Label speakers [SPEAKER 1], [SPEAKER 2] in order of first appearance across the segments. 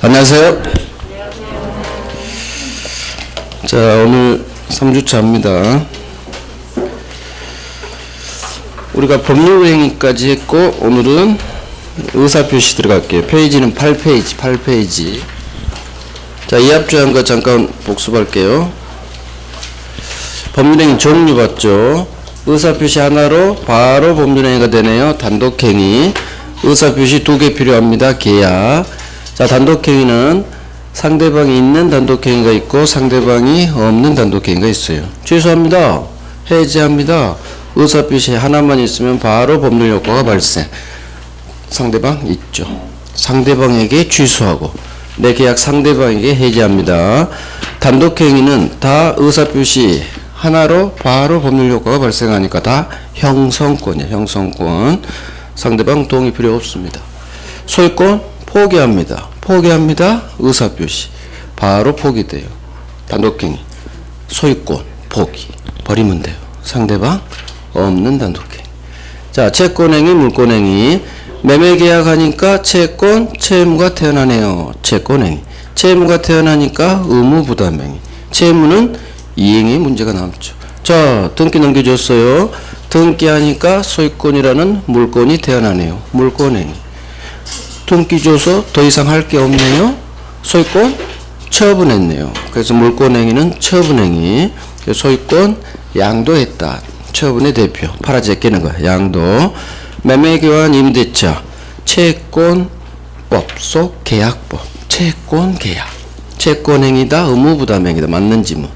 [SPEAKER 1] 안녕하세요. 자, 오늘 3주차입니다. 우리가 법률행위까지 했고, 오늘은 의사표시 들어갈게요. 페이지는 8페이지. 자, 이합주한 거 잠깐 복습할게요. 법률행위 종류 봤죠? 의사표시 하나로 바로 법률행위가 되네요. 단독행위. 의사표시 2개 필요합니다. 계약. 자, 단독행위는 상대방이 있는 단독행위가 있고 상대방이 없는 단독행위가 있어요. 취소합니다. 해제합니다. 의사표시 하나만 있으면 바로 법률효과가 발생. 상대방 있죠. 상대방에게 취소하고 내 계약 상대방에게 해제합니다. 단독행위는 다 의사표시 하나로 바로 법률효과가 발생하니까 다 형성권이에요. 형성권. 상대방 동의 필요 없습니다. 소유권 포기합니다. 의사표시 바로 포기돼요. 단독행위 소유권 포기 버리면 돼요. 상대방 없는 단독행위. 자, 채권행위 물권행위. 매매계약하니까 채권 채무가 태어나네요. 채권행위. 채무가 태어나니까 의무부담행위. 채무는 이행의 문제가 남죠. 자, 등기 넘겨줬어요. 등기하니까 소유권이라는 물권이 태어나네요. 물권행위. 등기 줘서 더 이상 할 게 없네요. 소유권 처분했네요. 그래서 물권행위는 처분행위. 소유권 양도했다. 처분의 대표. 팔아제 깨는 거야. 양도. 매매교환 임대차. 채권법 속 계약법. 채권 계약. 채권행위다. 의무부담행위다. 맞는 지문.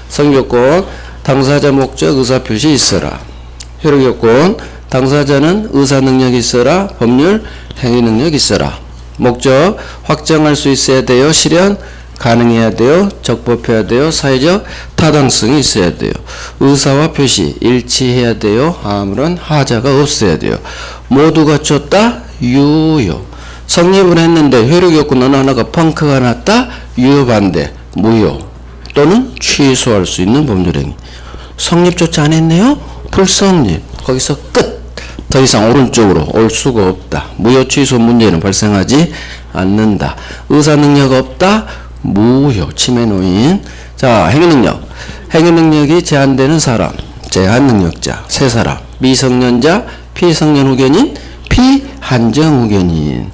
[SPEAKER 1] 성조건 당사자 목적 의사표시 있어라. 효력요건 당사자는 의사능력이 있어라. 법률 행위능력 있어라. 목적 확정할 수 있어야 돼요. 실현 가능해야 돼요. 적법해야 돼요. 사회적 타당성이 있어야 돼요. 의사와 표시 일치해야 돼요. 아무런 하자가 없어야 돼요. 모두 갖췄다. 유효. 성립을 했는데 효력요건 어느 하나가 펑크가 났다. 유효 반대 무효 또는 취소할 수 있는 법률행위. 성립조차 안 했네요. 불성립. 거기서 끝. 더 이상 오른쪽으로 올 수가 없다. 무효 취소 문제는 발생하지 않는다. 의사능력 없다. 무효 침해 노인. 자, 행위능력. 행위능력이 제한되는 사람. 제한능력자. 세 사람. 미성년자. 피성년 후견인. 피한정 후견인.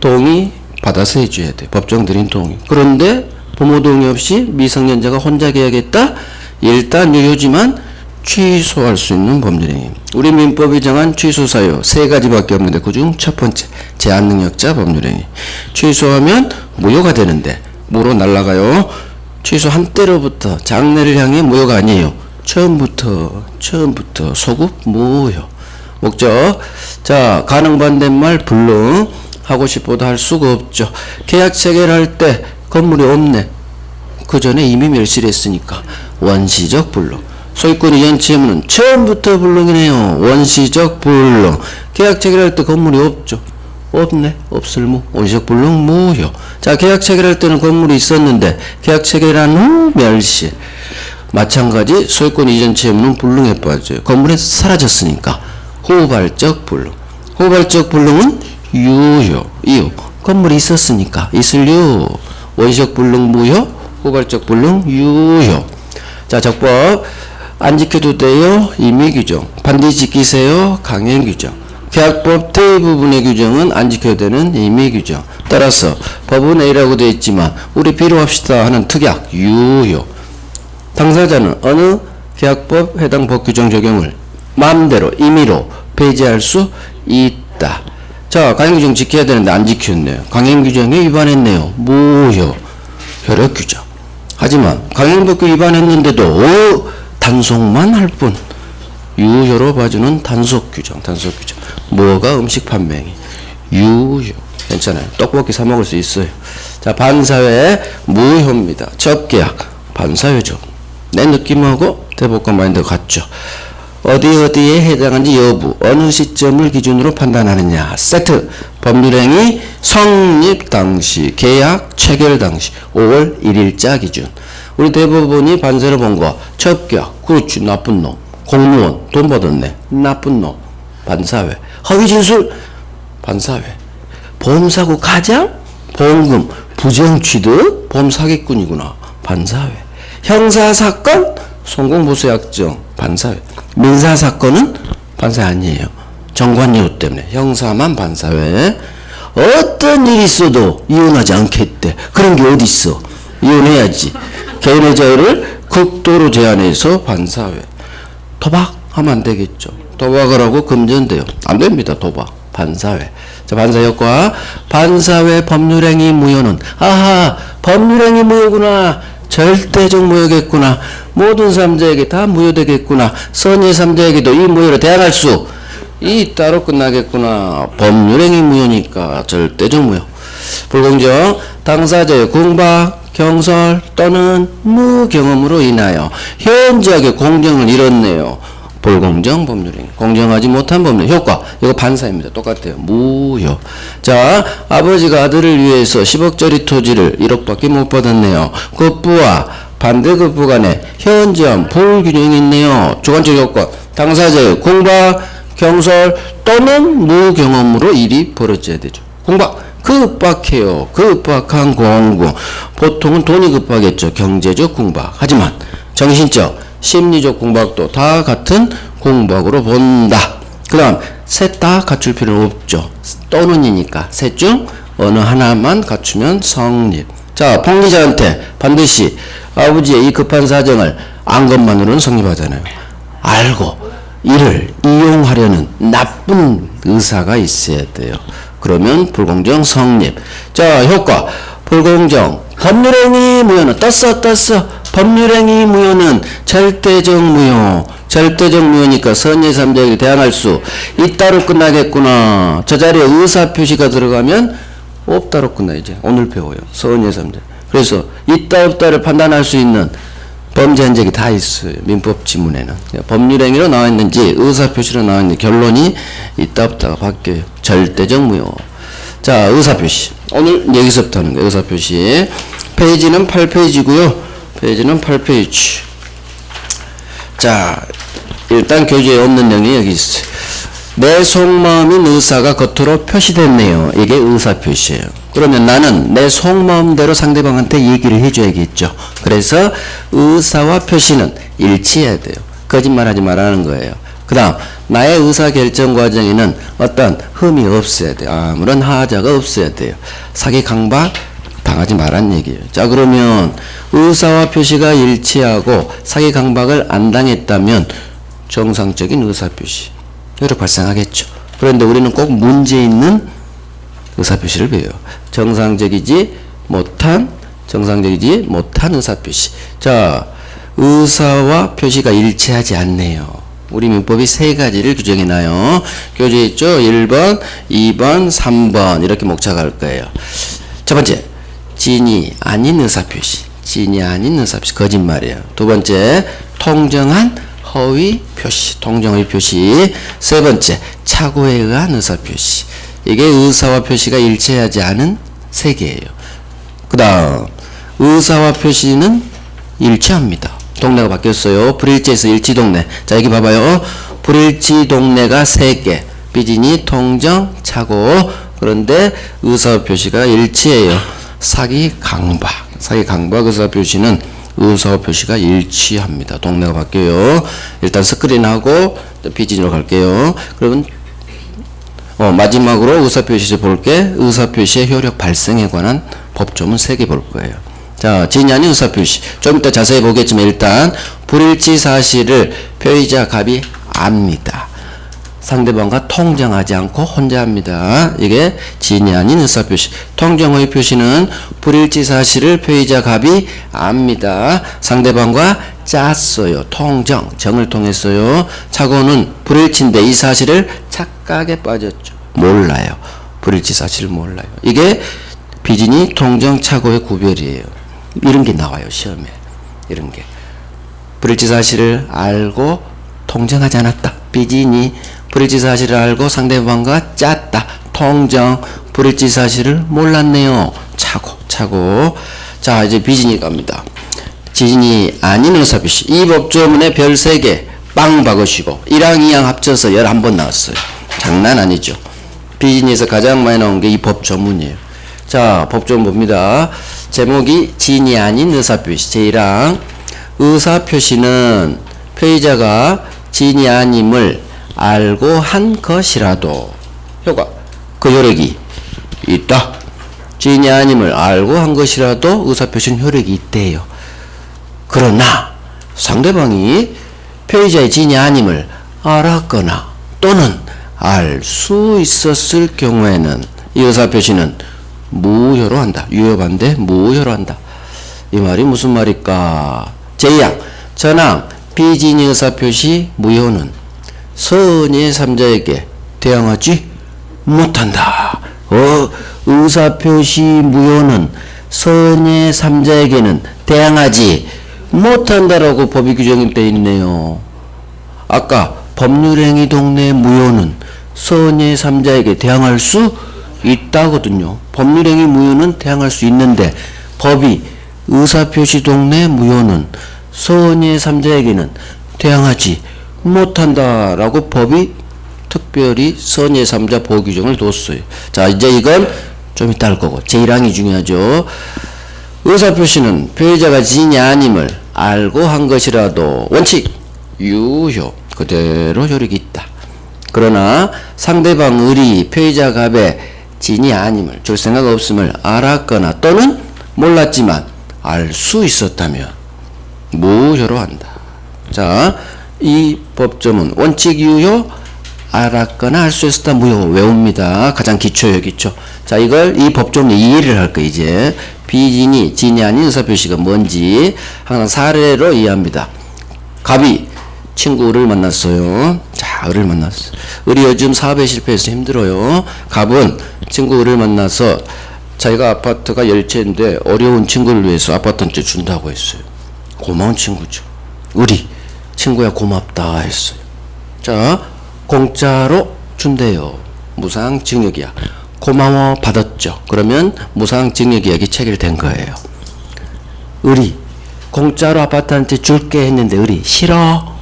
[SPEAKER 1] 동의 받아서 해줘야 돼. 법정 드린 동의. 그런데 부모 동의 없이 미성년자가 혼자 계약했다. 일단 유효지만 취소할 수 있는 법률행위. 우리 민법이 정한 취소사유 3가지밖에 없는데 그중 첫 번째 제한능력자 법률행위. 취소하면 무효가 되는데 무로 날아가요. 취소한 때로부터 장래를 향해 무효가 아니에요. 처음부터 소급 무효. 목적. 자, 가능 반대말 불능. 하고 싶어도 할 수가 없죠. 계약 체결할 때 건물이 없네. 그 전에 이미 멸실했으니까 원시적 불능. 소유권 이전 채무는 처음부터 불능이네요. 원시적 불능. 계약 체결할 때 건물이 없죠. 없네. 없을무. 원시적 불능 무효. 자, 계약 체결할 때는 건물이 있었는데 계약 체결한 후 멸실. 마찬가지 소유권 이전 채무는 불능에 빠져요. 건물이 사라졌으니까 후발적 불능. 후발적 불능은 유효. 이유. 건물이 있었으니까 있을 유. 원시적 불능 무효. 후발적 불능 유효. 자, 적법. 안 지켜도 돼요. 임의 규정. 반드시 지키세요. 강행 규정. 계약법 대부분의 규정은 안 지켜야 되는 임의 규정. 따라서 법은 A라고 되어 있지만 우리 B로 합시다 하는 특약 유효. 당사자는 어느 계약법 해당 법 규정 적용을 마음대로 임의로 배제할 수 있다. 자, 강행 규정 지켜야 되는데 안 지켰네요. 강행 규정에 위반했네요. 무효. 효력 규정. 하지만 강행법규 위반했는데도 단속만 할 뿐. 유효로 봐주는 단속 규정. 뭐가 음식 판매행위. 유효. 괜찮아요. 떡볶이 사 먹을 수 있어요. 자, 반사회 무효입니다. 접계약 반사회죠. 내 느낌하고 대법관 마인드 같죠. 어디에 해당하는지 여부 어느 시점을 기준으로 판단하느냐. 세트. 법률행위 성립 당시 계약 체결 당시 5월 1일자 기준. 우리 대법원이 반사로 본 거 접격. 그렇지. 나쁜 놈. 공무원 돈 받았네. 나쁜 놈. 반사회. 허위 진술 반사회. 보험사고 가장 보험금, 부정취득, 보험사기꾼이구나. 반사회. 형사사건, 성공보수약정, 반사회. 민사사건은 반사회 아니에요. 정관예우 때문에. 형사만 반사회. 어떤 일이 있어도 이혼하지 않겠대. 그런 게 어디 있어? 이혼해야지. 개인의 자유를 극도로 제한해서 반사회. 도박하면 안 되겠죠. 도박을 하고 금전돼요. 안 됩니다. 도박. 반사회. 자, 반사 효과. 반사회 법률행위 무효는, 아하, 법률행위 무효구나. 절대적 무효겠구나. 모든 사람들에게 다 무효되겠구나. 선의 사람들에게도 이 무효로 대항할 수 있다로 끝나겠구나. 법률행위 무효니까 절대적 무효. 불공정. 당사자의 궁박, 경설 또는 무경험으로 인하여 현저하게 공정을 잃었네요. 불공정 법률행위. 공정하지 못한 법률 효과. 이거 반사입니다. 똑같아요. 무효. 자, 아버지가 아들을 위해서 10억짜리 토지를 1억밖에 못 받았네요. 급부와 반대급부 간에 현저한 불균형이 있네요. 주관적 효과. 당사자의 궁박, 경설 또는 무경험으로 일이 벌어져야 되죠. 궁박. 급박해요. 급박한 공공. 보통은 돈이 급하겠죠. 경제적 궁박. 하지만 정신적, 심리적 궁박도 다 같은 궁박으로 본다. 그 다음 셋 다 갖출 필요는 없죠. 또는이니까 셋 중 어느 하나만 갖추면 성립. 자, 폭리자한테 반드시 아버지의 이 급한 사정을 안 것만으로는 성립하잖아요. 알고 이를 이용하려는 나쁜 의사가 있어야 돼요. 그러면 불공정 성립. 자, 효과. 불공정. 법률행위 무효는 떴어. 법률행위 무효는 절대적 무효. 절대적 무효니까 선의삼자에게 대항할 수 있다로 끝나겠구나. 저 자리에 의사표시가 들어가면 없다로 끝나. 이제 오늘 배워요. 선의삼자. 그래서 있다 없다를 판단할 수 있는 범죄 흔적이 다 있어요. 민법 지문에는. 법률행위로 나와 있는지 의사표시로 나와 있는지 결론이 있다 없다가 바뀌어요. 절대적 무효. 자, 의사표시. 오늘 여기서부터 하는 거예요. 의사표시. 페이지는 8페이지고요. 페이지는 8페이지. 자, 일단 교재에 없는 내용이 여기 있어요. 내 속마음인 의사가 겉으로 표시됐네요. 이게 의사표시예요. 그러면 나는 내 속마음대로 상대방한테 얘기를 해줘야겠죠. 그래서 의사와 표시는 일치해야 돼요. 거짓말하지 말라는 거예요. 그 다음 나의 의사결정 과정에는 어떤 흠이 없어야 돼요. 아무런 하자가 없어야 돼요. 사기 강박 당하지 말란 얘기예요. 자, 그러면 의사와 표시가 일치하고 사기 강박을 안 당했다면 정상적인 의사표시 이렇게 발생하겠죠. 그런데 우리는 꼭 문제 있는 의사표시를 배워요. 정상적이지 못한 의사표시. 자, 의사와 표시가 일치하지 않네요. 우리 민법이 세 가지를 규정해놔요. 교재에 있죠. 1번, 2번, 3번 이렇게 목차갈 거예요. 첫 번째, 진이 아닌 의사표시. 진이 아닌 의사표시. 거짓말이에요. 두 번째, 통정한 허위 표시. 통정의 표시. 세 번째, 착오에 의한 의사표시. 이게 의사와 표시가 일치하지 않은 세 개예요. 그 다음 의사와 표시는 일치합니다. 동네가 바뀌었어요. 불일치에서 일치동네. 자, 여기 봐봐요. 불일치동네가 3개. 삐진이, 통정, 착오. 그런데 의사와 표시가 일치해요. 사기, 강박. 사기, 강박 의사표시는 의사와 표시가 일치합니다. 동네가 바뀌어요. 일단 스크린하고 삐진으로 갈게요. 그러면 마지막으로 의사표시에서 볼게. 의사표시의 효력 발생에 관한 법조문 3개 볼 거예요. 자, 진이 아닌 의사표시. 좀 이따 자세히 보겠지만 일단 불일치 사실을 표의자 갑이 압니다. 상대방과 통정하지 않고 혼자 합니다. 이게 진이 아닌 의사표시. 통정의 표시는 불일치 사실을 표의자 갑이 압니다. 상대방과 짰어요. 통정, 정을 통했어요. 착오는 불일치인데 이 사실을 착각에 빠졌죠. 몰라요. 불일치 사실을 몰라요. 이게 비진이 통정 착오의 구별이에요. 이런 게 나와요. 시험에. 이런 게. 불일치 사실을 알고 통정하지 않았다. 비진이 불일치 사실을 알고 상대방과 짰다. 통정. 불일치 사실을 몰랐네요. 착오. 자, 이제 비진이 갑니다. 지진이 아닌 의사표시. 이 법조문에 별 3개 빵 박으시고 1항 2항 합쳐서 11번 나왔어요. 장난 아니죠. 비진이에서 가장 많이 나온 게 이 법조문이에요. 자, 법조문 봅니다. 제목이 진이 아닌 의사표시. 제1항 의사표시는 표의자가 진이 아님을 알고 한 것이라도 효과 그 효력이 있다. 진이 아님을 알고 한 것이라도 의사표시는 효력이 있대요. 그러나 상대방이 표의자의 진이 아님을 알았거나 또는 알 수 있었을 경우에는 이 의사표시는 무효로 한다. 유효반대 무효로 한다. 이 말이 무슨 말일까? 제2항 전항 비진이 의사표시 무효는 선의 3자에게 대항하지 못한다. 의사표시 무효는 선의 3자에게는 대항하지 못한다라고 법이 규정이 되어 있네요. 아까 법률행위 동내 무효는 선의 3자에게 대항할 수 있다거든요. 법률행위 무효는 대항할 수 있는데 법이 의사표시 동내 무효는 선의 3자에게는 대항하지 못한다라고 법이 특별히 선의 3자 보호 규정을 뒀어요. 자, 이제 이건 좀 이따 할 거고 제1항이 중요하죠. 의사표시는 표의자가 진이 아님을 알고 한 것이라도 원칙 유효 그대로 효력이 있다. 그러나 상대방 을이 표의자 갑의 진이 아님을 줄 생각 없음을 알았거나 또는 몰랐지만 알 수 있었다면 무효로 한다. 자, 이 법조문 원칙 유효 알았거나 알 수 있었다 무효 외웁니다. 가장 기초예요, 기초. 자, 이걸 이 법조문에 이해를 할 거예요. 이제 비진이 진이 아닌 의사표시가 뭔지 항상 사례로 이해합니다. 갑이 친구 을을 만났어요. 자, 을을 만났어. 을이 요즘 사업에 실패해서 힘들어요. 갑은 친구 을을 만나서 자기가 아파트가 10채인데 어려운 친구를 위해서 아파트 한 채 준다고 했어요. 고마운 친구죠. 을이 친구야 고맙다 했어요. 자, 공짜로 준대요. 무상증여계약. 고마워 받았죠. 그러면 무상증여계약이 체결된 거예요. 을이 공짜로 아파트 한 채 줄게 했는데 을이 싫어.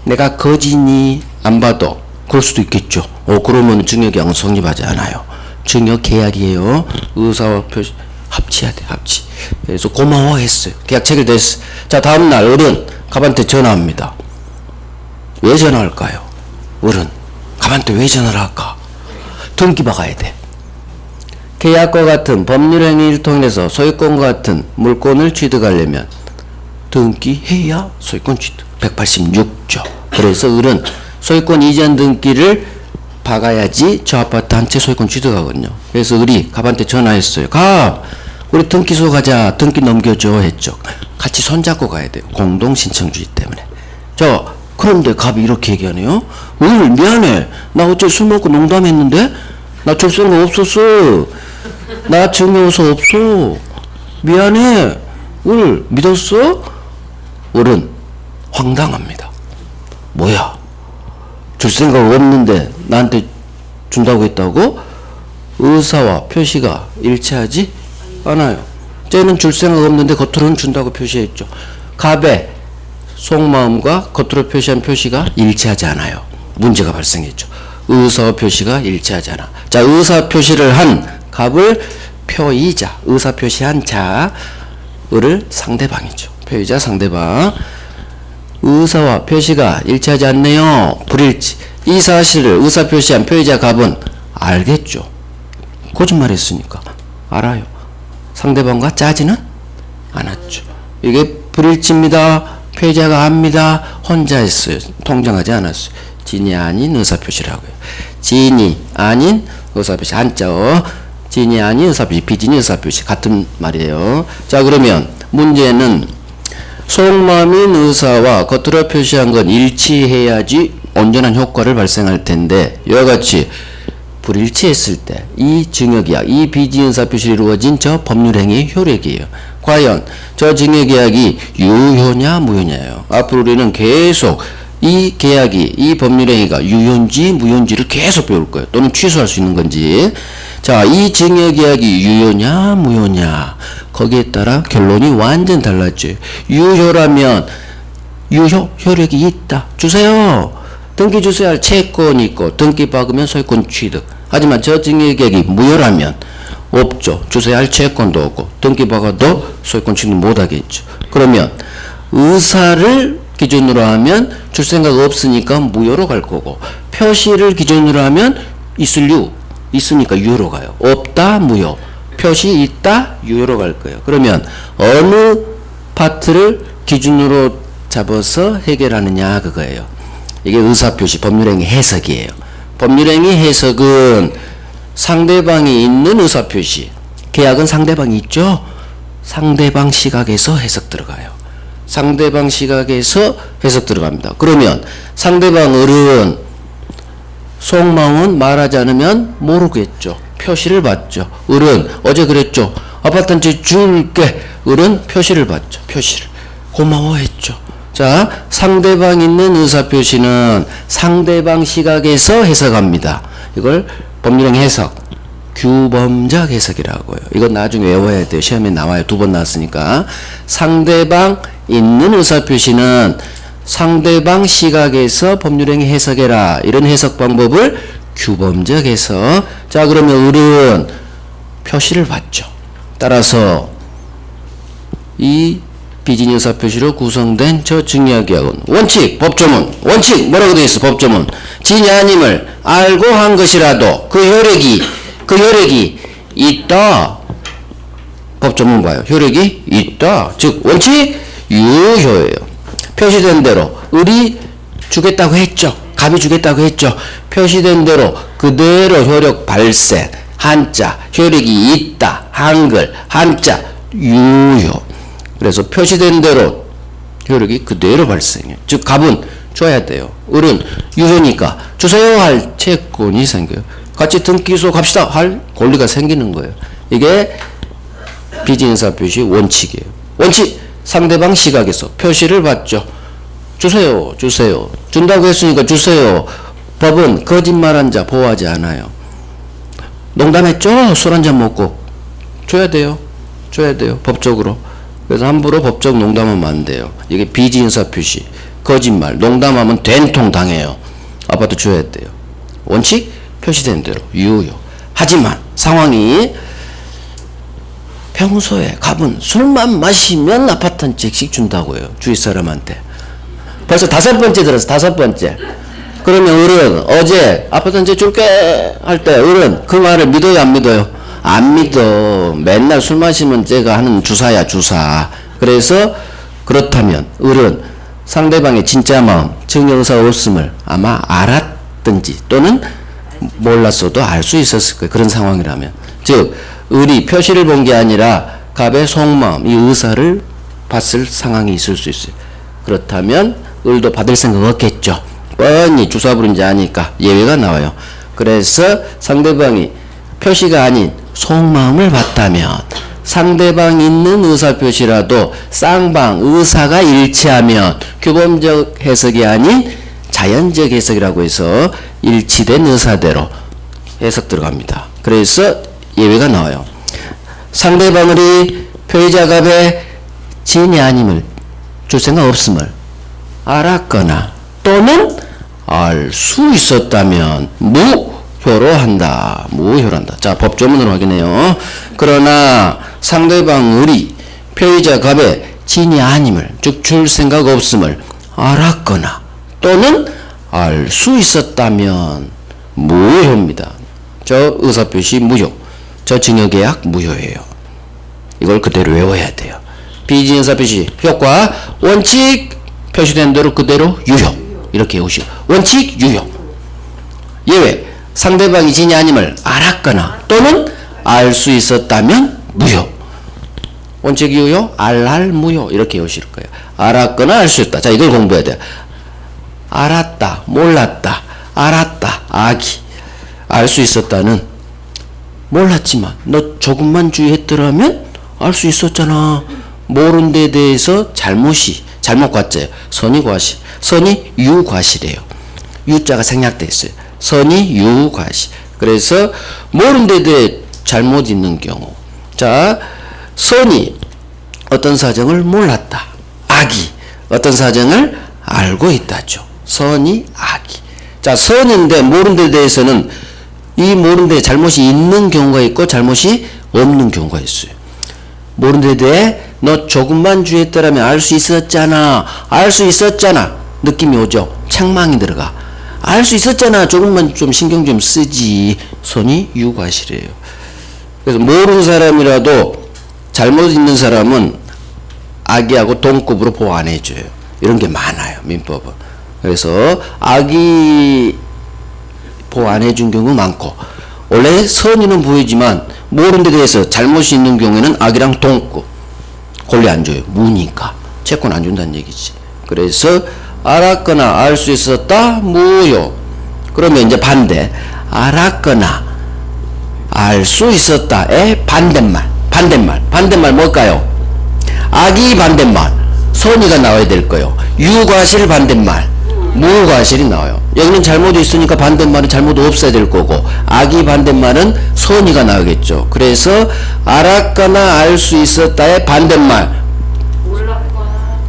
[SPEAKER 1] 내가 거지니 안 받아. 그럴 수도 있겠죠. 그러면 증여계약은 성립하지 않아요. 증여계약이에요. 의사와 표시 합치해야 돼. 합치. 그래서 고마워했어요. 계약 체결됐어. 자, 다음날 을은 갑한테 전화합니다. 왜 전화할까요? 을은 갑한테 왜 전화를 할까? 등기 박아야 돼. 계약과 같은 법률행위를 통해서 소유권과 같은 물권을 취득하려면 등기해야 소유권 취득. 186조. 그래서 을은 소유권 이전 등기를 박아야지 저 아파트 한 채 소유권 취득하거든요. 그래서 을이 갑한테 전화했어요. 갑! 우리 등기소 가자. 등기 넘겨줘 했죠. 같이 손잡고 가야 돼요. 공동신청주의 때문에. 자, 그런데 갑이 이렇게 얘기하네요. 을 미안해. 나 어째 술 먹고 농담했는데? 나 줄 생각 없었어. 나 증여서 없어. 미안해. 을 믿었어? 을은 황당합니다. 뭐야? 줄 생각 없는데 나한테 준다고 했다고? 의사와 표시가 일치하지 않아요. 쟤는 줄 생각 없는데 겉으로는 준다고 표시했죠. 갑의 속마음과 겉으로 표시한 표시가 일치하지 않아요. 문제가 발생했죠. 의사와 표시가 일치하지 않아. 자, 의사 표시를 한 갑을 표의자, 의사 표시한 자, 을을 상대방이죠. 표의자 상대방. 의사와 표시가 일치하지 않네요. 불일치. 이 사실을 의사 표시한 표의자 갑은 알겠죠. 거짓말했으니까 알아요. 상대방과 짜지는 않았죠. 이게 불일치입니다. 표의자가 합니다. 혼자 했어요. 통정하지 않았어요. 진이 아닌 의사 표시라고요. 진이 아닌 의사 표시 한자어. 진이 아닌 의사 표시, 비진이 의사 표시 같은 말이에요. 자, 그러면 문제는 속마음인 의사와 겉으로 표시한 건 일치해야지 온전한 효과를 발생할 텐데 이와 같이 불일치했을 때 이 증여계약, 이 비진의사 표시로 이루어진 저 법률행위의 효력이에요. 과연 저 증여계약이 유효냐 무효냐예요. 앞으로 우리는 계속 이 계약이, 이 법률행위가 유효인지 무효인지를 계속 배울 거예요. 또는 취소할 수 있는 건지. 자, 이 증여계약이 유효냐 무효냐 거기에 따라 결론이 완전 달랐죠. 유효라면 유효 효력이 있다. 주세요. 등기 주세요 할 채권이 있고 등기 박으면 소유권 취득. 하지만 저 증여계약이 무효라면 없죠. 주세요 할 채권도 없고 등기 박아도 소유권 취득 못하겠죠. 그러면 의사를 기준으로 하면 줄 생각 없으니까 무효로 갈 거고, 표시를 기준으로 하면 있으니까 유효로 가요. 없다 무효, 표시 있다 유효로 갈 거예요. 그러면 어느 파트를 기준으로 잡아서 해결하느냐 그거예요. 이게 의사표시 법률행위 해석이에요. 법률행위 해석은 상대방이 있는 의사표시, 계약은 상대방이 있죠. 상대방 시각에서 해석 들어가요. 상대방 시각에서 해석 들어갑니다. 그러면 상대방 을은 속마음은 말하지 않으면 모르겠죠. 표시를 받죠. 을은 어제 그랬죠. 아파트 한 채 줄게. 을은 표시를 받죠. 표시를. 고마워했죠. 자, 상대방 있는 의사표시는 상대방 시각에서 해석합니다. 이걸 법률행 해석, 규범적 해석이라고요. 이건 나중에 외워야 돼요. 시험에 나와요. 2번 나왔으니까. 상대방 있는 의사표시는 상대방 시각에서 법률행위 해석해라. 이런 해석 방법을 규범적 해석. 자, 그러면 을은 표시를 받죠. 따라서 이 비진의 의사표시로 구성된 저 증여계약은 원칙, 법조문, 원칙 뭐라고 되어 있어? 법조문. 진이 아님을 알고 한 것이라도 그 효력이 있다. 법조문 봐요. 효력이 있다. 즉 원칙 유효예요. 표시된 대로 을이 주겠다고 했죠. 갑이 주겠다고 했죠. 표시된 대로 그대로 효력 발생. 한자 효력이 있다. 한글 한자 유효. 그래서 표시된 대로 효력이 그대로 발생해요. 즉 갑은 줘야 돼요. 을은 유효니까 주세요 할 채권이 생겨요. 같이 등기소 갑시다 할 권리가 생기는 거예요. 이게 비진의사표시 원칙이에요. 원칙, 상대방 시각에서 표시를 받죠. 주세요. 준다고 했으니까 주세요. 법은 거짓말한 자 보호하지 않아요. 농담했죠? 술 한잔 먹고 줘야 돼요. 법적으로. 그래서 함부로 법적 농담하면 안 돼요. 이게 비진의사표시, 거짓말, 농담하면 된통 당해요. 아파트 줘야 돼요. 원칙, 표시된 대로 유효. 하지만 상황이 평소에 갑은 술만 마시면 아파트 한 채씩 준다고 해요. 주위 사람한테. 벌써 5번째 들었어. 5번째. 그러면 을은 어제 아파트 한 채 줄게 할 때 을은 그 말을 믿어요 안 믿어요? 안 믿어. 맨날 술 마시면 제가 하는 주사야 주사. 그래서 그렇다면 을은 상대방의 진짜 마음, 증여의사 없음을 아마 알았든지 또는 몰랐어도 알 수 있었을 거예요. 그런 상황이라면. 즉 을이 표시를 본 게 아니라 갑의 속마음, 이 의사를 봤을 상황이 있을 수 있어요. 그렇다면 을도 받을 생각 없겠죠. 뻔히 주사 부른지 아니까 예외가 나와요. 그래서 상대방이 표시가 아닌 속마음을 봤다면 상대방 있는 의사표시라도 쌍방 의사가 일치하면 규범적 해석이 아닌 자연적 해석이라고 해서 일치된 의사대로 해석 들어갑니다. 그래서 예외가 나와요. 상대방이 표의자 갑의 진이 아님을 줄 생각 없음을 알았거나 또는 알 수 있었다면 무효로 한다. 자, 법조문으로 확인해요. 그러나 상대방 을이 표의자 갑의 진이 아님을 즉 줄 생각 없음을 알았거나 또는 알 수 있었다면 무효입니다. 저 의사표시 무효, 저 증여계약 무효예요. 이걸 그대로 외워야 돼요. 비진의사표시 효과 원칙 표시된 대로 그대로 유효. 이렇게 외우시고 원칙 유효. 예외, 상대방이 진이 아님을 알았거나 또는 알 수 있었다면 무효. 원칙 유효, 알 무효. 이렇게 외우실 거예요. 알았거나 알 수 있다. 자, 이걸 공부해야 돼요. 알았다, 몰랐다, 알았다, 아기. 알 수 있었다는 몰랐지만 너 조금만 주의했더라면 알 수 있었잖아. 모른 데 대해서 잘못 과자예요. 선의 과실. 선의 유과실이에요. 유자가 생략돼 있어요. 선의 유과실. 그래서 모른 데 대해 잘못 있는 경우. 자, 선이 어떤 사정을 몰랐다. 악이 어떤 사정을 알고 있다죠. 선이 악이. 자, 선인데 모른 데 대해서는 이 모르는데 잘못이 있는 경우가 있고 잘못이 없는 경우가 있어요. 모르는데 대해 너 조금만 주의했더라면 알 수 있었잖아. 알 수 있었잖아. 느낌이 오죠? 책망이 들어가. 알 수 있었잖아. 조금만 좀 신경 좀 쓰지. 선이 유과실이에요. 그래서 모르는 사람이라도 잘못 있는 사람은 악의하고 동급으로 보호 안 해줘요. 이런 게 많아요. 민법은. 그래서 악의 보호 안 해준 경우 많고, 원래 선의는 보이지만 모르는 데 대해서 잘못이 있는 경우에는 악이랑 동급 권리 안 줘요. 무니까 채권 안 준다는 얘기지. 그래서 알았거나 알 수 있었다 무효. 그러면 이제 반대, 알았거나 알 수 있었다의 반대말 뭘까요? 악이 반대말 선의가 나와야 될 거예요. 유과실 반대말 무과실이 나와요. 여기는 잘못이 있으니까 반대말은 잘못 없어야 될 거고, 악이 반대말은 선의가 나오겠죠. 그래서 알았거나 알 수 있었다의 반대말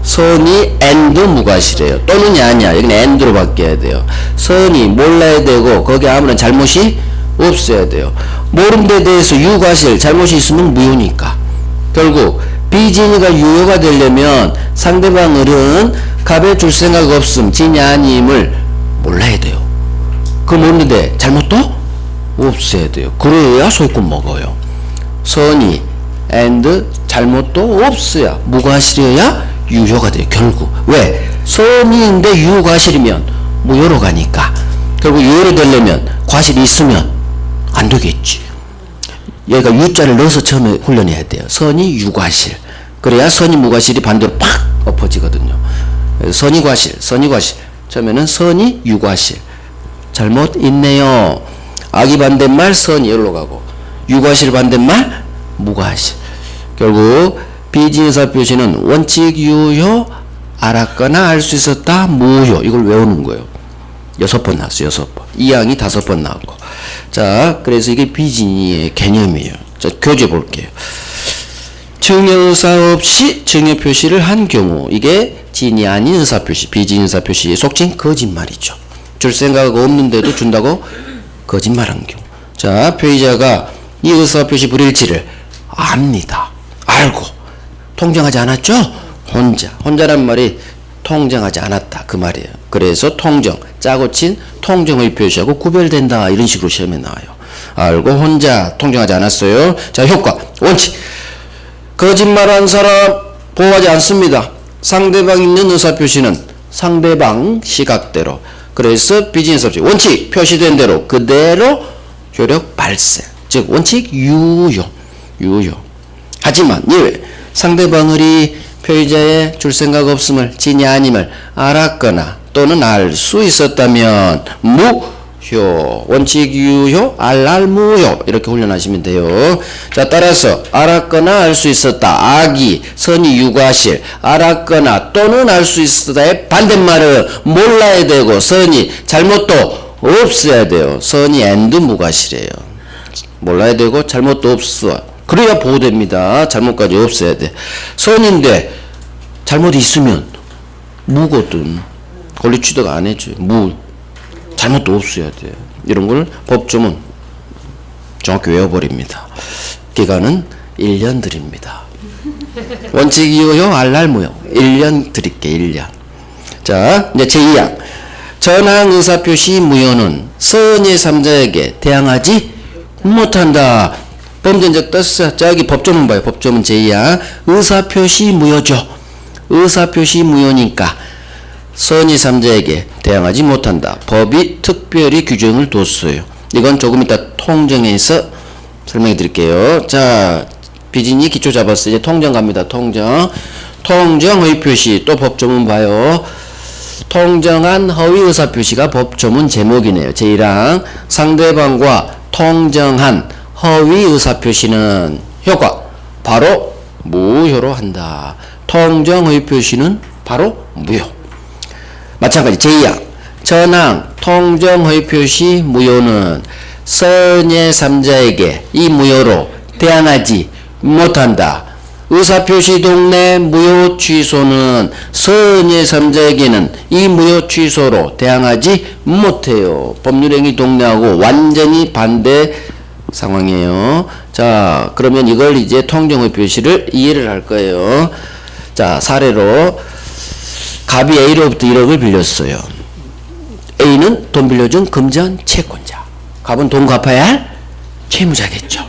[SPEAKER 1] 선의 and 무과실이에요. 또는이 아니야. 여기는 and로 바뀌어야 돼요. 선의 몰라야 되고 거기에 아무런 잘못이 없어야 돼요. 모르는 데 대해서 유과실 잘못이 있으면 무효니까. 결국 비진이가 유효가 되려면 상대방은 갑에 줄 생각 없음, 진이 아님을 몰라야 돼요. 그 모르는데 잘못도 없어야 돼요. 그래야 소유권 먹어요. 선의 and 잘못도 없어야 무과실이어야 유효가 돼요. 결국 왜? 선의인데 유과실이면 무효로 가니까. 결국 유효로 되려면 과실이 있으면 안 되겠지. 여기가 유자를 넣어서 처음에 훈련해야 돼요. 선의 유과실. 그래야 선의 무과실이 반대로 팍 엎어지거든요. 선의 과실. 처음에는 선의 유과실. 잘못 있네요. 악이 반대말 선의 여기로 가고, 유과실 반대말 무과실. 결국 비진의사 표시는 원칙 유효, 알았거나 알 수 있었다 무효. 이걸 외우는 거예요. 6번 나왔어요. 6번. 2항이 5번 나왔고. 자, 그래서 이게 비진의의 개념이에요. 자, 교재 볼게요. 증여의사 없이 증여표시를 한 경우, 이게 진이 아닌 의사표시, 비진의사표시의 속칭 거짓말이죠. 줄 생각 없는데도 준다고 거짓말한 경우. 자, 표의자가 이 의사표시 불일치를 압니다. 알고 통정하지 않았죠? 혼자란 말이 통정하지 않았다 그 말이에요. 그래서 통정, 짜고 친 통정의 표시하고 구별된다, 이런 식으로 시험에 나와요. 알고 혼자 통정하지 않았어요. 자, 효과, 원칙. 거짓말한 사람 보호하지 않습니다. 상대방 있는 의사표시는 상대방 시각대로. 그래서 비즈니스 원칙 표시된 대로 그대로 효력 발생. 즉 원칙 유효. 하지만 예외. 상대방의 표의자의 줄 생각 없음을, 진이 아님을 알았거나 또는 알 수 있었다면 무효. 원칙 유효, 알무효. 이렇게 훈련하시면 돼요. 자, 따라서 알았거나 알 수 있었다. 악이, 선의 유과실. 알았거나 또는 알 수 있었다의 반대말은 몰라야 되고, 선의 잘못도 없어야 돼요. 선의 and 무과실이에요. 몰라야 되고 잘못도 없어. 그래야 보호됩니다. 잘못까지 없어야 돼. 선인데 잘못이 있으면 무거든. 권리 취득 안 해줘요. 잘못도 없어야 돼. 이런 걸 법조문 정확히 외워버립니다. 기간은 1년 드립니다. 원칙 유효, 알무효. 1년 드릴게, 1년. 자, 이제 제2항. 전항 의사표시 무효는 선의 3자에게 대항하지 못한다. 범전적 떴어. 자, 여기 법조문 봐요. 법조문 제2항. 의사표시 무효죠. 의사표시 무효니까 선의 3자에게 대항하지 못한다. 법이 특별히 규정을 뒀어요. 이건 조금 이따 통정에서 설명해 드릴게요. 자, 비진이 기초 잡았어요. 이제 통정 갑니다. 통정 허위표시. 또 법조문 봐요. 통정한 허위 의사표시가 법조문 제목이네요. 제1항. 상대방과 통정한 허위 의사표시는 효과 바로 무효로 한다. 통정 허위 표시는 바로 무효. 마찬가지 제2항. 전항 통정 허위 표시 무효는 선의 3자에게 이 무효로 대항하지 못한다. 의사표시 동내 무효 취소는 선의 3자에게는 이 무효 취소로 대항하지 못해요. 법률행위 동내하고 완전히 반대 상황이에요. 자, 그러면 이걸 이제 통정의 표시를 이해를 할 거예요. 자, 사례로 갑이 A로부터 1억을 빌렸어요. A는 돈 빌려준 금전 채권자. 갑은 돈 갚아야 할 채무자겠죠.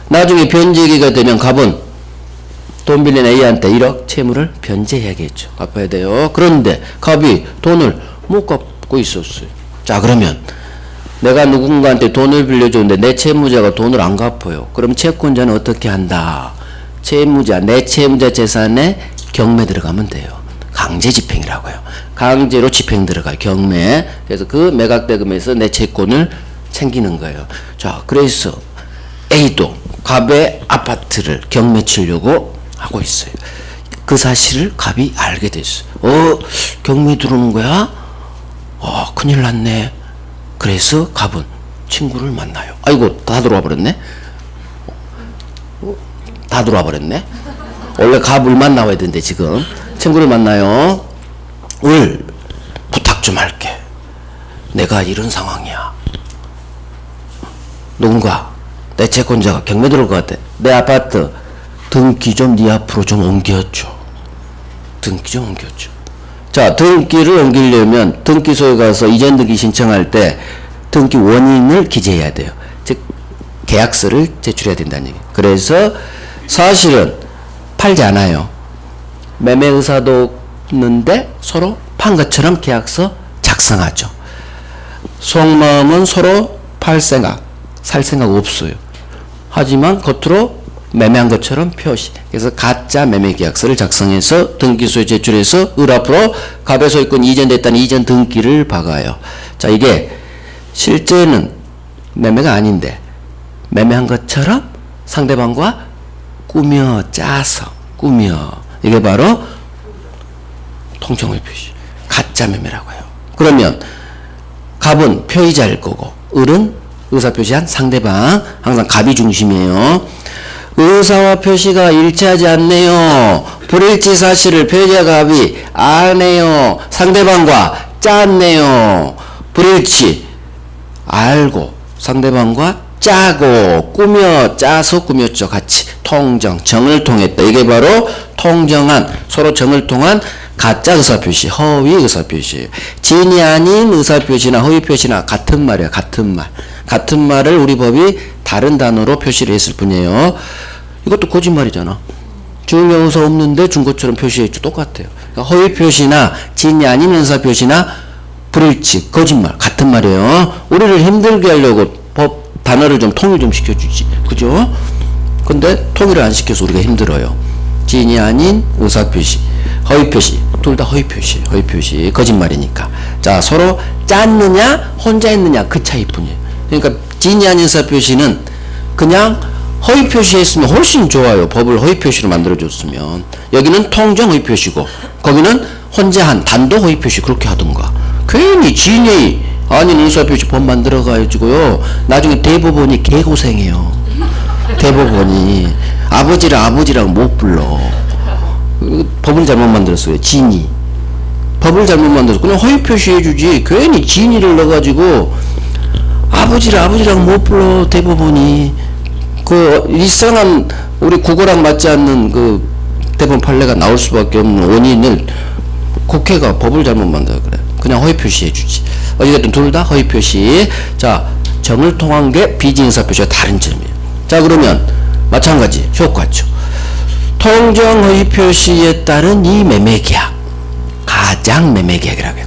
[SPEAKER 1] 나중에 변제기가 되면 갑은 돈 빌린 A한테 1억 채무를 변제해야겠죠. 갚아야 돼요. 그런데 갑이 돈을 못 갚고 있었어요. 자, 그러면 내가 누군가한테 돈을 빌려줬는데 내 채무자가 돈을 안 갚아요. 그럼 채권자는 어떻게 한다? 채무자, 내 채무자 재산에 경매 들어가면 돼요. 강제 집행이라고 해요. 강제로 집행 들어가요. 경매. 그래서 그 매각대금에서 내 채권을 챙기는 거예요. 자, 그래서 A도 갑의 아파트를 경매 치려고 하고 있어요. 그 사실을 갑이 알게 됐어요. 경매 들어오는 거야? 큰일 났네. 그래서 갑은 친구를 만나요. 아이고, 다 들어와 버렸네. 다 들어와 버렸네. 원래 갑을 만나야 되는데 지금 친구를 만나요. 을 부탁 좀 할게. 내가 이런 상황이야. 누군가 내 채권자가 경매 들어올 것 같아. 내 아파트 등기 좀 네 앞으로 좀 옮겨줘. 등기 좀 옮겨줘. 자, 등기를 옮기려면 등기소에 가서 이전 등기 신청할 때 등기 원인을 기재해야 돼요. 즉 계약서를 제출해야 된다는 얘기예요. 그래서 사실은 팔지 않아요. 매매 의사도 없는데 서로 판 것처럼 계약서 작성하죠. 속마음은 서로 팔 생각, 살 생각 없어요. 하지만 겉으로 매매한 것처럼 표시. 그래서 가짜 매매 계약서를 작성해서 등기소에 제출해서 을 앞으로 갑의 소유권 이전됐다는 이전 등기를 박아요. 자, 이게 실제는 매매가 아닌데 매매한 것처럼 상대방과 꾸며 짜서 꾸며, 이게 바로 통정의 표시, 가짜 매매라고 해요. 그러면 갑은 표의자일 거고 을은 의사표시한 상대방, 항상 갑이 중심이에요. 의사와 표시가 일치하지 않네요. 불일치 사실을 표의자 갑이 아네요. 상대방과 짰네요. 불일치 알고 상대방과 짜고 꾸며 짜서 꾸몄죠. 같이 통정, 정을 통했다. 이게 바로 통정한, 서로 정을 통한 가짜 의사표시, 허위 의사표시. 진이 아닌 의사표시나 허위표시나 같은 말이야. 같은 말. 같은 말을 우리 법이 다른 단어로 표시를 했을 뿐이에요. 이것도 거짓말이잖아. 중요 의사 없는데 준 것처럼 표시했죠. 똑같아요. 그러니까 허위표시나 진이 아닌 의사표시나 불일치, 거짓말 같은 말이에요. 우리를 힘들게 하려고 법 단어를 좀 통일 좀 시켜주지. 그죠? 근데 통일을 안 시켜서 우리가 힘들어요. 진이 아닌 의사표시, 허위표시, 둘 다 허위표시, 허위표시, 거짓말이니까. 자, 서로 짰느냐 혼자 했느냐 그 차이뿐이에요. 그러니까 진이 아닌 의사표시는 그냥 허위표시 했으면 훨씬 좋아요. 법을 허위표시로 만들어줬으면. 여기는 통정 허위표시고 거기는 혼자 한 단독 허위표시 그렇게 하던가. 괜히 진이 아닌 의사표시 법 만들어가지고요. 나중에 대법원이 개고생해요. 대법원이 아버지를 아버지랑 못 불러. 법을 잘못 만들었어요. 진이. 법을 잘못 만들어서 그냥 허위표시 해주지. 괜히 진이를 넣어가지고 아버지를 아버지랑 못 불러. 대법원이. 그 이상한 우리 국어랑 맞지 않는 그 대법원 판례가 나올 수밖에 없는 원인을 국회가 법을 잘못 만들어 그래. 그냥 허위표시 해주지. 어쨌든 둘 다 허위표시. 자, 정을 통한 게 비진의사표시와 다른 점이에요. 자, 그러면 마찬가지 효과죠. 통정 허위표시에 따른 이 매매계약, 가장 매매계약이라고 해요.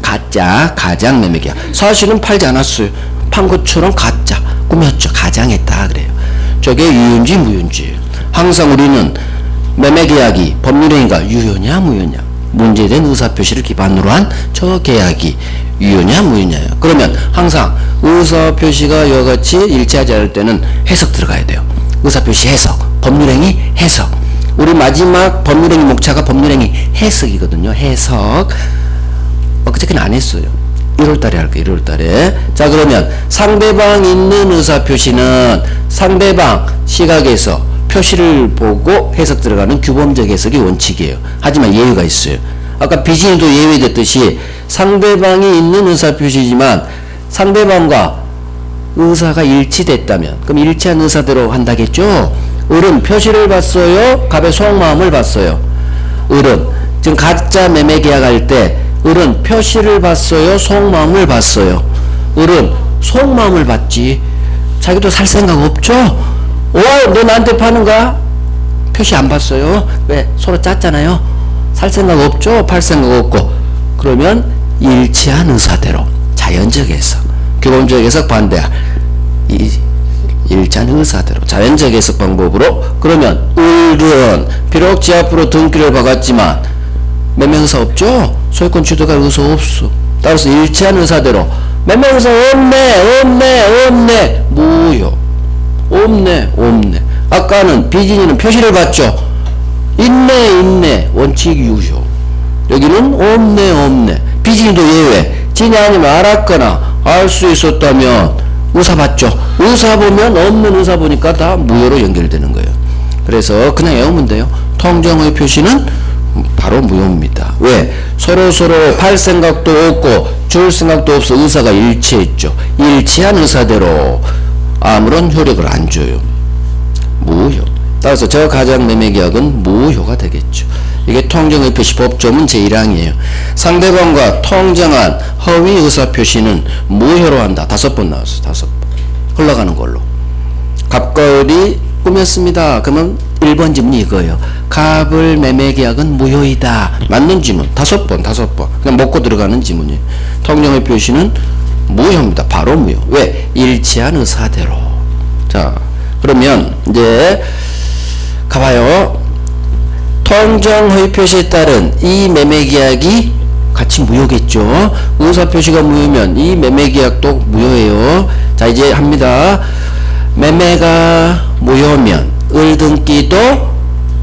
[SPEAKER 1] 가장 매매계약. 사실은 팔지 않았어요. 판 것처럼 가짜 꾸몄죠. 가장했다 그래요. 저게 유효인지 무효인지. 항상 우리는 매매계약이 법률행위가 유효냐 무효냐, 문제된 의사표시를 기반으로 한 저 계약이 유효냐 무효냐예요. 그러면 항상 의사표시가 이와 같이 일치하지 않을 때는 해석 들어가야 돼요. 의사표시 해석, 법률행위 해석. 우리 마지막 법률행위 목차가 법률행위 해석이거든요. 해석. 그저께는 안 했어요. 1월달에 할게요. 1월달에. 자, 그러면 상대방 있는 의사표시는 상대방 시각에서 표시를 보고 해석 들어가는 규범적 해석이 원칙이에요. 하지만 예외가 있어요. 아까 비진이도 예외됐듯이 상대방이 있는 의사표시지만 상대방과 의사가 일치됐다면 그럼 일치한 의사대로 한다겠죠. 을은 표시를 봤어요? 갑의 속마음을 봤어요? 을은 지금 가짜 매매 계약할 때 을은 표시를 봤어요? 속마음을 봤어요? 을은 속마음을 봤지. 자기도 살 생각 없죠? 너 나한테 파는가? 표시 안 봤어요? 왜? 서로 짰잖아요. 살 생각 없죠? 팔 생각 없고. 그러면 일치한 의사대로 자연적 해석, 규범적 해석 반대야. 일치한 의사대로 자연적 해석 방법으로. 그러면 을은 비록 지 앞으로 등기를 박았지만 매매 의사 없죠? 소유권 취득할 의사 없어. 따라서 일치한 의사대로 매매 의사 없네 무효. 없네. 아까는 비진이는 표시를 봤죠? 있네 원칙 유효. 여기는 없네. 비진이도 예외. 진이 아니면 알았거나 알 수 있었다면 의사 봤죠? 의사 보면 없는 의사 보니까 다 무효로 연결되는 거예요. 그래서 그냥 외우면 돼요. 통정의 표시는 바로 무효입니다. 왜? 서로 팔 생각도 없고 줄 생각도 없어 의사가 일치했죠. 일치한 의사대로 아무런 효력을 안 줘요. 무효. 따라서 저 가장 매매계약은 무효가 되겠죠. 이게 통정의 표시 법조문 제1항이에요. 상대방과 통정한 허위 의사표시는 무효로 한다. 5번 나왔어. 5번. 흘러가는 걸로. 갑과 을이 꾸몄습니다. 그러면 1번 지문이 이거예요. 갑을 매매계약은 무효이다. 맞는 지문 5번. 그냥 먹고 들어가는 지문이에요. 통정의 표시는 무효입니다. 바로 무효. 왜? 일치한 의사대로. 자, 그러면 이제 가봐요. 통정 허위 표시에 따른 이 매매계약이 같이 무효겠죠. 의사표시가 무효면 이 매매계약도 무효예요. 자, 이제 합니다. 매매가 무효면 을등기도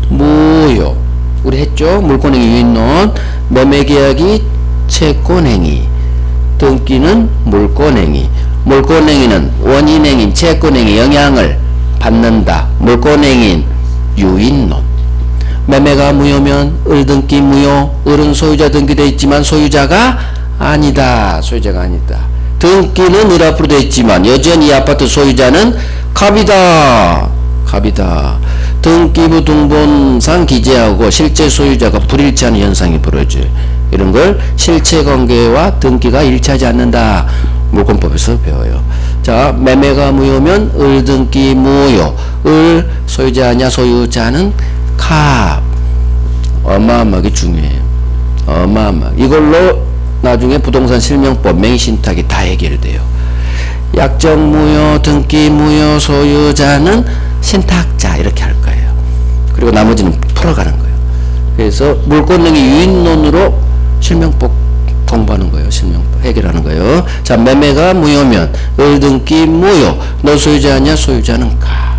[SPEAKER 1] 무효. 우리 했죠? 물권행위 유인론. 매매계약이 채권행위, 등기는 물권행위. 물권행위는 원인행위인 채권행위 영향을 받는다. 물권행위인 유인론. 매매가 무효면 을등기 무효. 을은 소유자 등기되어 있지만 소유자가 아니다. 등기는 을 앞으로 되어 있지만 여전히 이 아파트 소유자는 갑이다. 등기부 등본상 기재하고 실제 소유자가 불일치하는 현상이 벌어져요. 이런 걸 실체관계와 등기가 일치하지 않는다. 물권법에서 배워요. 자, 매매가 무효면 을등기 무효. 을 소유자 아니야. 소유자는 갑. 어마어마하게 중요해요. 이걸로 나중에 부동산 실명법 맹신탁이 다 해결돼요. 약정 무효, 등기 무효, 소유자는 신탁자 이렇게 할 거예요. 그리고 나머지는 풀어가는 거예요. 그래서 물권행위 유인론으로 실명법 공부하는 거예요. 실명법 해결하는 거예요. 자, 매매가 무효면 을등기 무효. 너 소유자 아니야? 소유자는 갑.